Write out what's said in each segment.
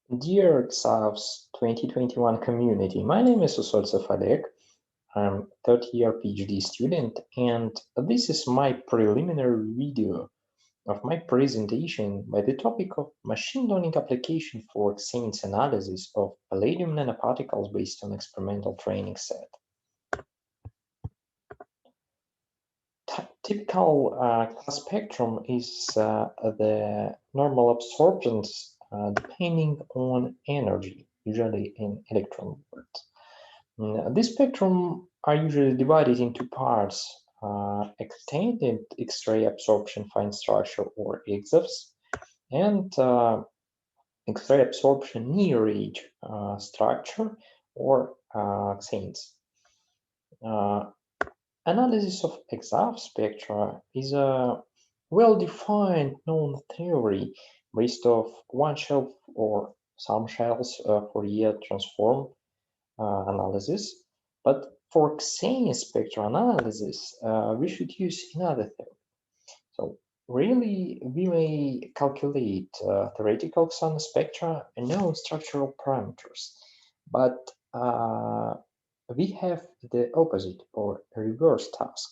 Dear XANES 2021 community, my name is Fadek. I'm third-year PhD student, and this is my preliminary video of my presentation by the topic of machine learning application for XANES analysis of palladium nanoparticles based on experimental training set. Typical class spectrum is the normal absorptions depending on energy, usually in electron volts. This spectrum are usually divided into parts, extended X-ray absorption fine structure or EXAFs, and X-ray absorption near age structure or XANES. Analysis of EXAF spectra is a well-defined known theory based of one shelf or some shells Fourier transform analysis. But for XANES spectral analysis, we should use another theory. So really, we may calculate theoretical XANES spectra and known structural parameters, but we have the opposite or reverse task.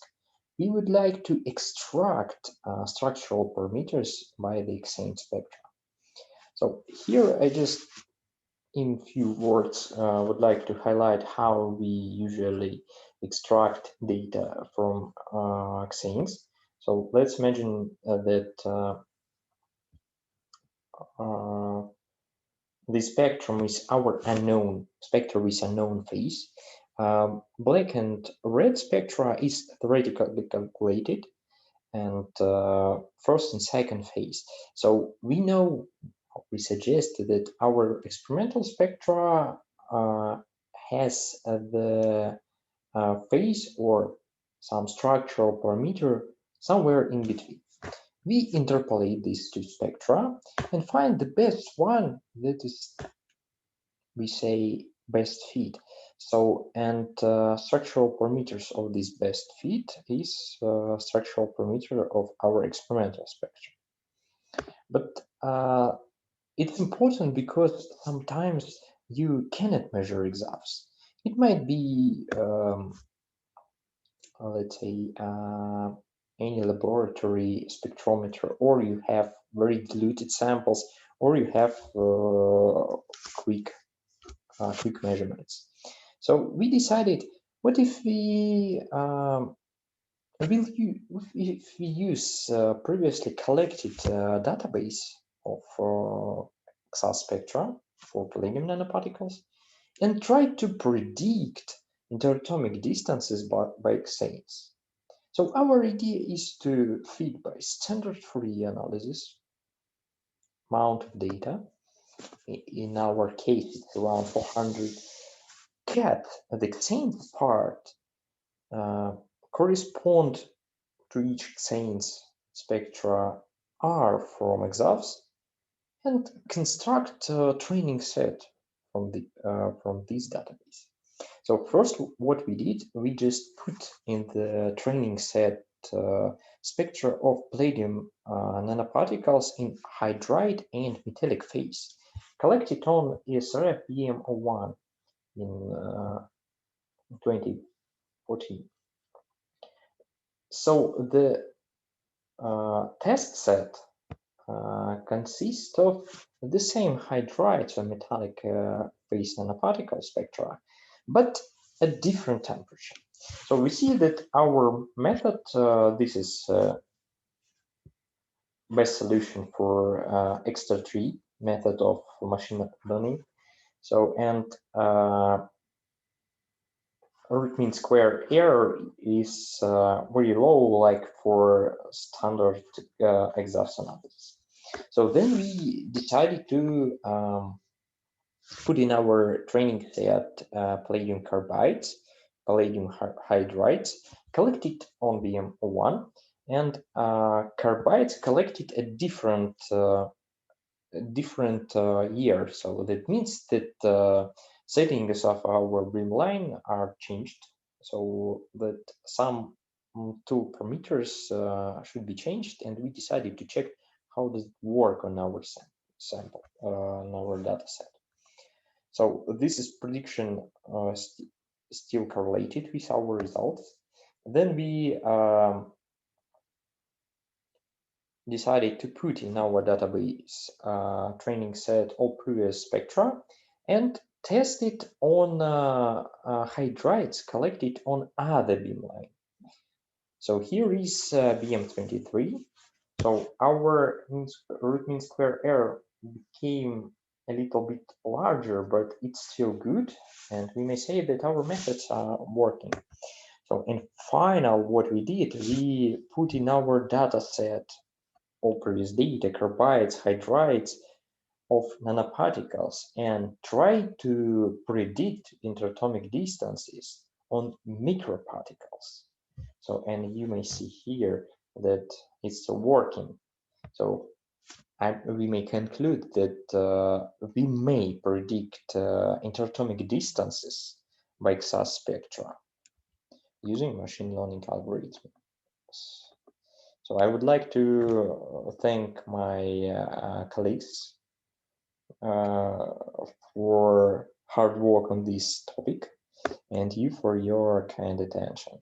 We would like to extract structural parameters by the XANES spectra. So here I just in few words would like to highlight how we usually extract data from XANES. So let's imagine that the spectrum is our unknown spectra with unknown phase. Black and red spectra is theoretically calculated and first and second phase. So we know, we suggest that our experimental spectra has the phase or some structural parameter somewhere in between. We interpolate these two spectra and find the best one that is, we say, best fit. So, and structural parameters of this best fit is structural parameter of our experimental spectrum. But it's important because sometimes you cannot measure EXAFs. It might be, let's say, any laboratory spectrometer, or you have very diluted samples, or you have quick measurements. So we decided, what if we if we use previously collected database of XAS spectra for palladium nanoparticles and try to predict interatomic distances by XANES. So our idea is to feed by standard Fourier analysis amount of data. In our case, it's around 400. Get the XANES part correspond to each XANES spectra R from EXAFs and construct a training set from this database. So first, what we did, we just put in the training set spectra of palladium nanoparticles in hydride and metallic phase, collected on ESRF BM01 in 2014. So the test set consists of the same hydride or metallic phase nanoparticle spectra, but at different temperature. So we see that our method, this is best solution for extra-tree method of machine learning. So, and root mean square error is very low, like for standard EXAFs analysis. So then we decided to put in our training set palladium carbides, palladium hydrides, collected on BM01, and carbides collected at different year. So that means that settings of our beamline are changed, so that some two parameters should be changed, and we decided to check how does it work on our sample. sample, in our data set. So this is prediction still correlated with our results. Then we decided to put in our database training set all previous spectra and test it on hydrides collected on other beamline. So here is BM23. So our root mean square error became a little bit larger, but it's still good. And we may say that our methods are working. So in final, what we did, we put in our data set all previous data, carbides, hydrides of nanoparticles, and try to predict interatomic distances on microparticles. So, and you may see here that it's working. So we may conclude that we may predict interatomic distances by XANES spectra using machine learning algorithms. So I would like to thank my colleagues for hard work on this topic and you for your kind attention.